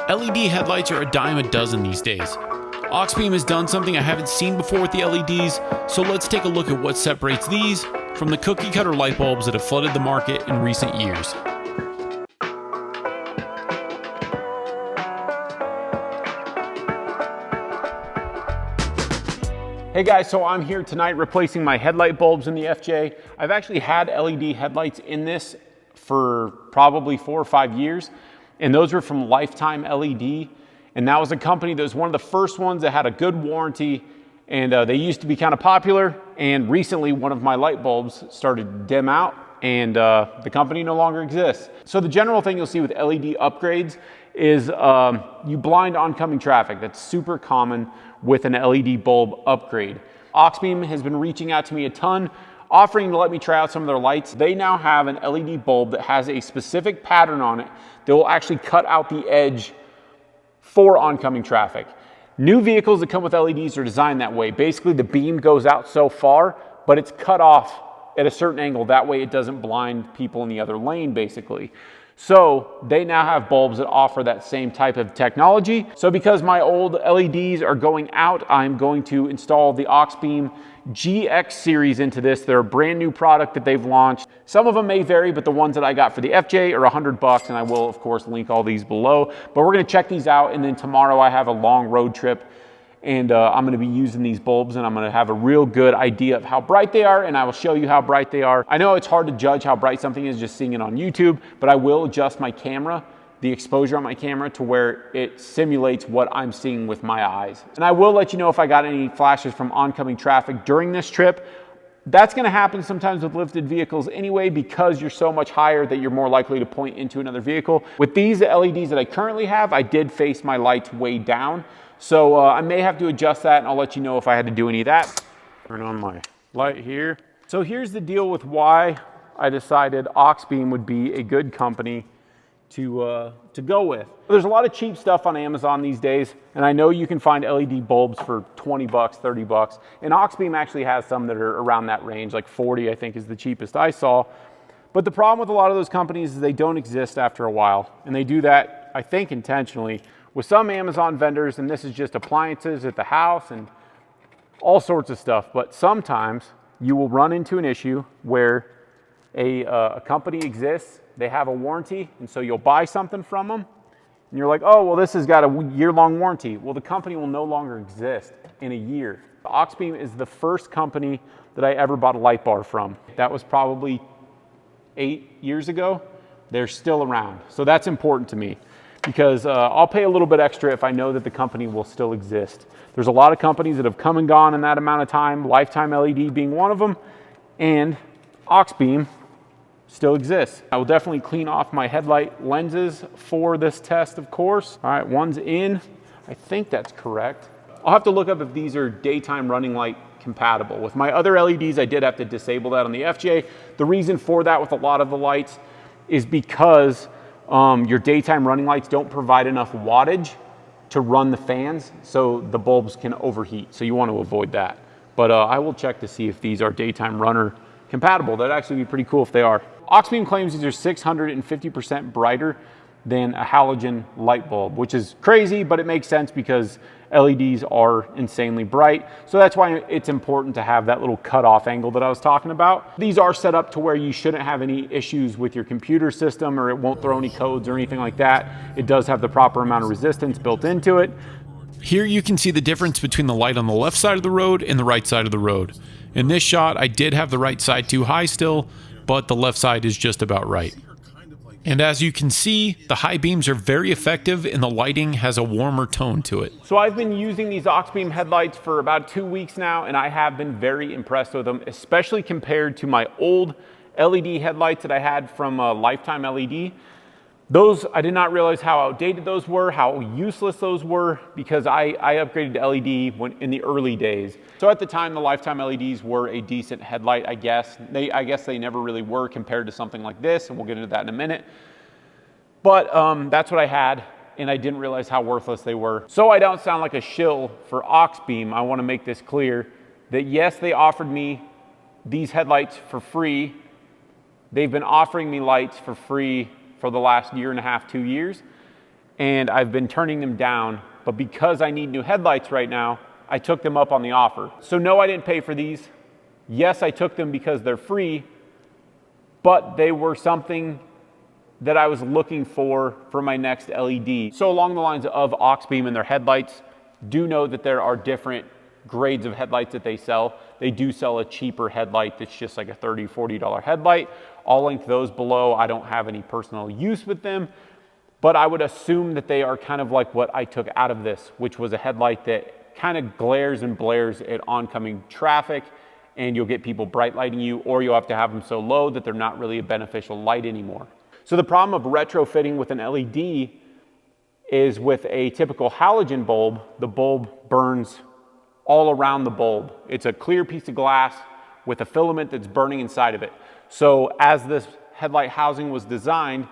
LED headlights are a dime a dozen these days. Auxbeam has done something I haven't seen before with the LEDs, so let's take a look at what separates these from the cookie cutter light bulbs that have flooded the market in recent years. Hey guys, so I'm here tonight replacing my headlight bulbs in the FJ. I've actually had LED headlights in this for probably 4 or 5 years, and those were from Lifetime LED. And that was a company that was one of the first ones that had a good warranty, and they used to be kind of popular. And recently one of my light bulbs started to dim out, and the company no longer exists. So the general thing you'll see with LED upgrades is you blind oncoming traffic. That's super common with an LED bulb upgrade. Auxbeam has been reaching out to me a ton, offering to let me try out some of their lights. They now have an LED bulb that has a specific pattern on it that will actually cut out the edge for oncoming traffic. New vehicles that come with LEDs are designed that way. Basically, the beam goes out so far, but it's cut off at a certain angle. That way it doesn't blind people in the other lane, basically. So they now have bulbs that offer that same type of technology. So because my old LEDs are going out, I'm going to install the Auxbeam GX series into this. They're a brand new product that they've launched. Some of them may vary, but the ones that I got for the FJ are $100, and I will of course link all these below. But we're gonna check these out, and then tomorrow I have a long road trip, and I'm gonna be using these bulbs, and I'm gonna have a real good idea of how bright they are, and I will show you how bright they are. I know it's hard to judge how bright something is just seeing it on YouTube, but I will adjust my camera, the exposure on my camera, to where it simulates what I'm seeing with my eyes. And I will let you know if I got any flashes from oncoming traffic during this trip. That's gonna happen sometimes with lifted vehicles anyway, because you're so much higher that you're more likely to point into another vehicle. With these LEDs that I currently have, I did face my lights way down. So I may have to adjust that, and I'll let you know if I had to do any of that. Turn on my light here. So here's the deal with why I decided Auxbeam would be a good company to go with. There's a lot of cheap stuff on Amazon these days, and I know you can find LED bulbs for 20 bucks, 30 bucks, and Auxbeam actually has some that are around that range, like 40 I think is the cheapest I saw. But the problem with a lot of those companies is they don't exist after a while, and they do that, I think, intentionally. With some Amazon vendors, and this is just appliances at the house and all sorts of stuff, but sometimes you will run into an issue where a company exists, they have a warranty, and so you'll buy something from them, and you're like, oh, well, this has got a year-long warranty. Well, the company will no longer exist in a year. Auxbeam is the first company that I ever bought a light bar from. That was probably 8 years ago. They're still around, so that's important to me, because I'll pay a little bit extra if I know that the company will still exist. There's a lot of companies that have come and gone in that amount of time, Lifetime LED being one of them, and Auxbeam still exists. I will definitely clean off my headlight lenses for this test, of course. All right, one's in. I think that's correct. I'll have to look up if these are daytime running light compatible. With my other LEDs, I did have to disable that on the FJ. The reason for that with a lot of the lights is because your daytime running lights don't provide enough wattage to run the fans, so the bulbs can overheat. So you want to avoid that. But I will check to see if these are daytime runner compatible. That'd actually be pretty cool if they are. Auxbeam claims these are 650% brighter than a halogen light bulb, which is crazy, but it makes sense because LEDs are insanely bright. So that's why it's important to have that little cutoff angle that I was talking about. These are set up to where you shouldn't have any issues with your computer system, or it won't throw any codes or anything like that. It does have the proper amount of resistance built into it. Here you can see the difference between the light on the left side of the road and the right side of the road. In this shot, I did have the right side too high still, but the left side is just about right. And as you can see, the high beams are very effective and the lighting has a warmer tone to it. So I've been using these Auxbeam headlights for about 2 weeks now, and I have been very impressed with them, especially compared to my old LED headlights that I had from Lifetime LED. Those, I did not realize how outdated those were, how useless those were, because I upgraded to LED in the early days. So at the time, the Lifetime LEDs were a decent headlight, I guess. I guess they never really were compared to something like this, and we'll get into that in a minute. But that's what I had, and I didn't realize how worthless they were. So I don't sound like a shill for Auxbeam. I want to make this clear that yes, they offered me these headlights for free. They've been offering me lights for free for the last 1.5 to 2 years. and I've been turning them down, but because I need new headlights right now, I took them up on the offer. So no, I didn't pay for these. Yes, I took them because they're free, but they were something that I was looking for my next LED. So along the lines of Auxbeam and their headlights, do know that there are different grades of headlights that they sell. They do sell a cheaper headlight that's just like a $30, $40 headlight. I'll link those below. I don't have any personal use with them, but I would assume that they are kind of like what I took out of this, which was a headlight that kind of glares and blares at oncoming traffic, and you'll get people bright lighting you, or you'll have to have them so low that they're not really a beneficial light anymore. So the problem of retrofitting with an LED is with a typical halogen bulb, the bulb burns all around the bulb. It's a clear piece of glass with a filament that's burning inside of it. So as this headlight housing was designed,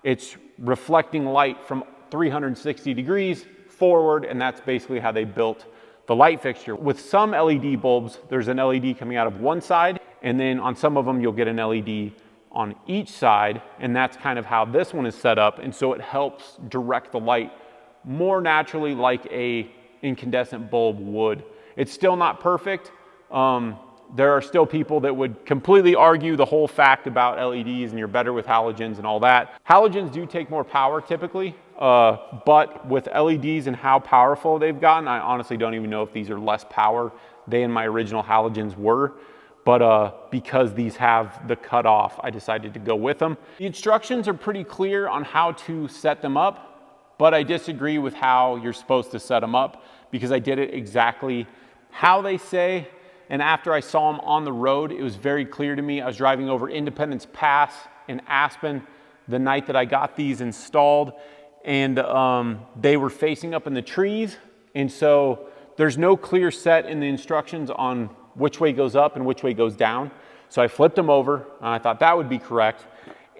it's reflecting light from 360 degrees forward, and that's basically how they built the light fixture. With some LED bulbs, there's an LED coming out of one side, and then on some of them you'll get an LED on each side, and that's kind of how this one is set up, and so it helps direct the light more naturally like a incandescent bulb would. It's still not perfect. There are still people that would completely argue the whole fact about LEDs and you're better with halogens and all that. Halogens do take more power typically, but with LEDs and how powerful they've gotten, I honestly don't even know if these are less power than my original halogens were. But because these have the cutoff, I decided to go with them. The instructions are pretty clear on how to set them up, but I disagree with how you're supposed to set them up because I did it exactly how they say. And after I saw them on the road, it was very clear to me. I was driving over Independence Pass in Aspen the night that I got these installed, and they were facing up in the trees. And so there's no clear set in the instructions on which way goes up and which way goes down. So I flipped them over, and I thought that would be correct,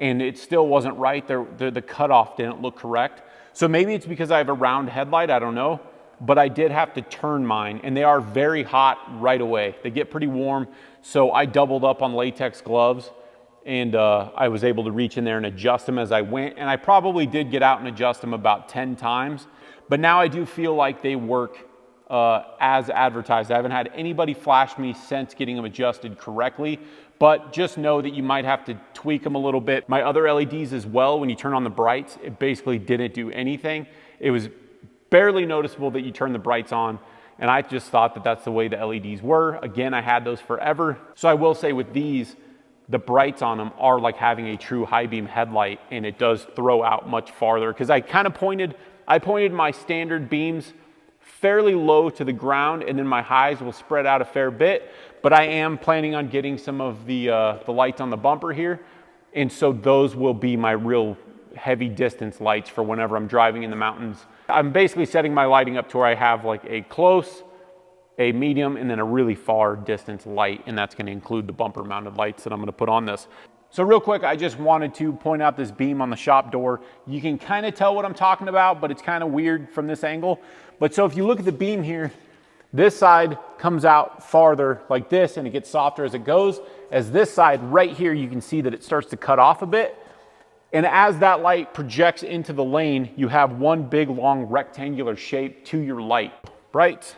and it still wasn't right. The cutoff didn't look correct. So maybe it's because I have a round headlight, I don't know, but I did have to turn mine, and they are very hot right away. They get pretty warm, so I doubled up on latex gloves, and I was able to reach in there and adjust them as I went, and I probably did get out and adjust them about 10 times, but now I do feel like they work as advertised. I haven't had anybody flash me since getting them adjusted correctly, but just know that you might have to tweak them a little bit. My other LEDs as well, when you turn on the brights, it basically didn't do anything. It was barely noticeable that you turn the brights on, and I just thought that that's the way the LEDs were. Again, I had those forever. So I will say with these, the brights on them are like having a true high beam headlight, and it does throw out much farther because I pointed my standard beams fairly low to the ground, and then my highs will spread out a fair bit, but I am planning on getting some of the lights on the bumper here, and so those will be my real heavy distance lights for whenever I'm driving in the mountains. I'm basically setting my lighting up to where I have like a close, a medium, and then a really far distance light, and that's going to include the bumper mounted lights that I'm going to put on this. So real quick, I just wanted to point out this beam on the shop door. You can kind of tell what I'm talking about, but it's kind of weird from this angle. But so if you look at the beam here, this side comes out farther like this, and it gets softer as it goes. As this side right here, you can see that it starts to cut off a bit. And as that light projects into the lane, you have one big long rectangular shape to your light, brights.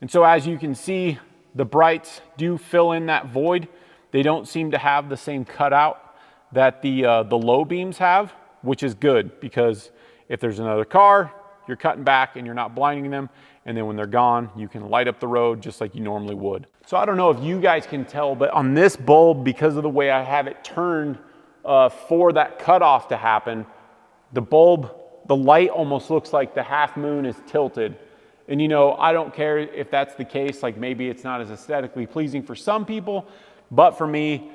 And so as you can see, the brights do fill in that void. They don't seem to have the same cutout that the low beams have, which is good because if there's another car, you're cutting back and you're not blinding them. And then when they're gone, you can light up the road just like you normally would. So I don't know if you guys can tell, but on this bulb, because of the way I have it turned for that cutoff to happen, the bulb, the light almost looks like the half moon is tilted. And you know, I don't care if that's the case, like maybe it's not as aesthetically pleasing for some people, but for me,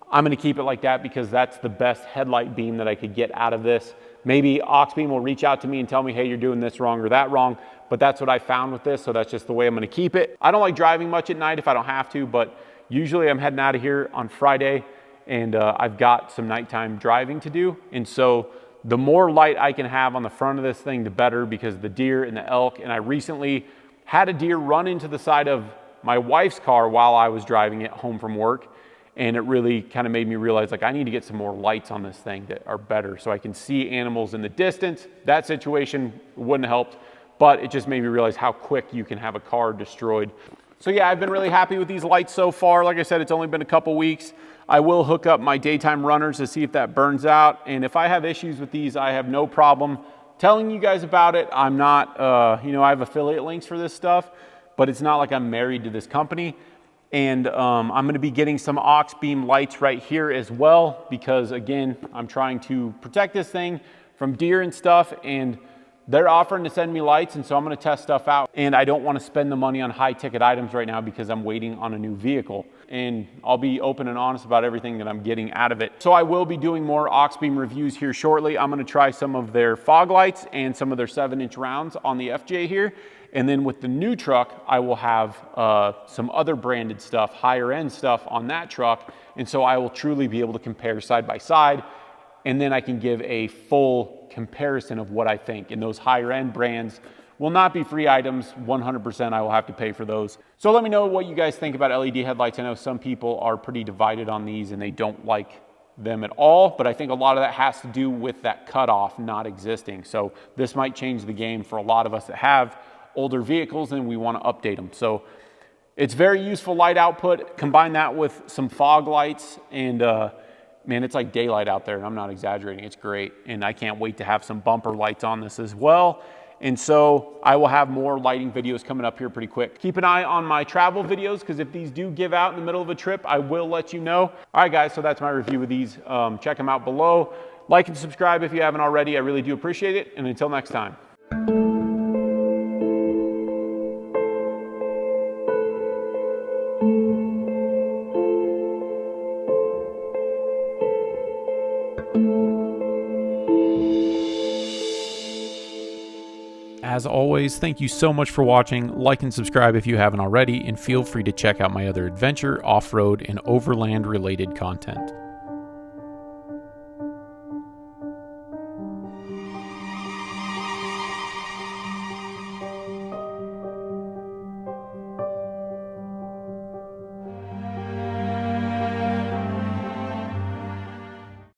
I'm gonna keep it like that because that's the best headlight beam that I could get out of this. Maybe Auxbeam will reach out to me and tell me, hey, you're doing this wrong or that wrong, but that's what I found with this, so that's just the way I'm gonna keep it. I don't like driving much at night if I don't have to, but usually I'm heading out of here on Friday, and I've got some nighttime driving to do, and so the more light I can have on the front of this thing, the better, because the deer and the elk, and I recently had a deer run into the side of my wife's car while I was driving it home from work, And it really kind of made me realize, like, I need to get some more lights on this thing that are better so I can see animals in the distance. That situation wouldn't have helped, but it just made me realize how quick you can have a car destroyed. So yeah, I've been really happy with these lights so far. Like I said, it's only been a couple weeks. I will hook up my daytime runners to see if that burns out. And if I have issues with these, I have no problem telling you guys about it. I'm not, you know, I have affiliate links for this stuff, but it's not like I'm married to this company. And I'm going to be getting some Auxbeam lights right here as well, because again, I'm trying to protect this thing from deer and stuff, and they're offering to send me lights, and so I'm going to test stuff out. And I don't want to spend the money on high ticket items right now because I'm waiting on a new vehicle. And I'll be open and honest about everything that I'm getting out of it. So I will be doing more Auxbeam reviews here shortly. I'm going to try some of their fog lights and some of their 7-inch rounds on the FJ here. And then with the new truck, I will have some other branded stuff, higher end stuff on that truck. And so I will truly be able to compare side by side. And then I can give a full comparison of what I think. And those higher end brands will not be free items. 100% I will have to pay for those. So let me know what you guys think about LED headlights. I know some people are pretty divided on these and they don't like them at all, but I think a lot of that has to do with that cutoff not existing. So this might change the game for a lot of us that have older vehicles and we want to update them. So it's very useful light output. Combine that with some fog lights, and man, it's like daylight out there, and I'm not exaggerating. It's great, and I can't wait to have some bumper lights on this as well. And so I will have more lighting videos coming up here pretty quick. Keep an eye on my travel videos, because if these do give out in the middle of a trip, I will let you know. All right, guys, so that's my review of these. Check them out below. Like and subscribe if you haven't already. I really do appreciate it, and until next time. As always, thank you so much for watching. Like and subscribe if you haven't already, and feel free to check out my other adventure, off-road, and overland related content.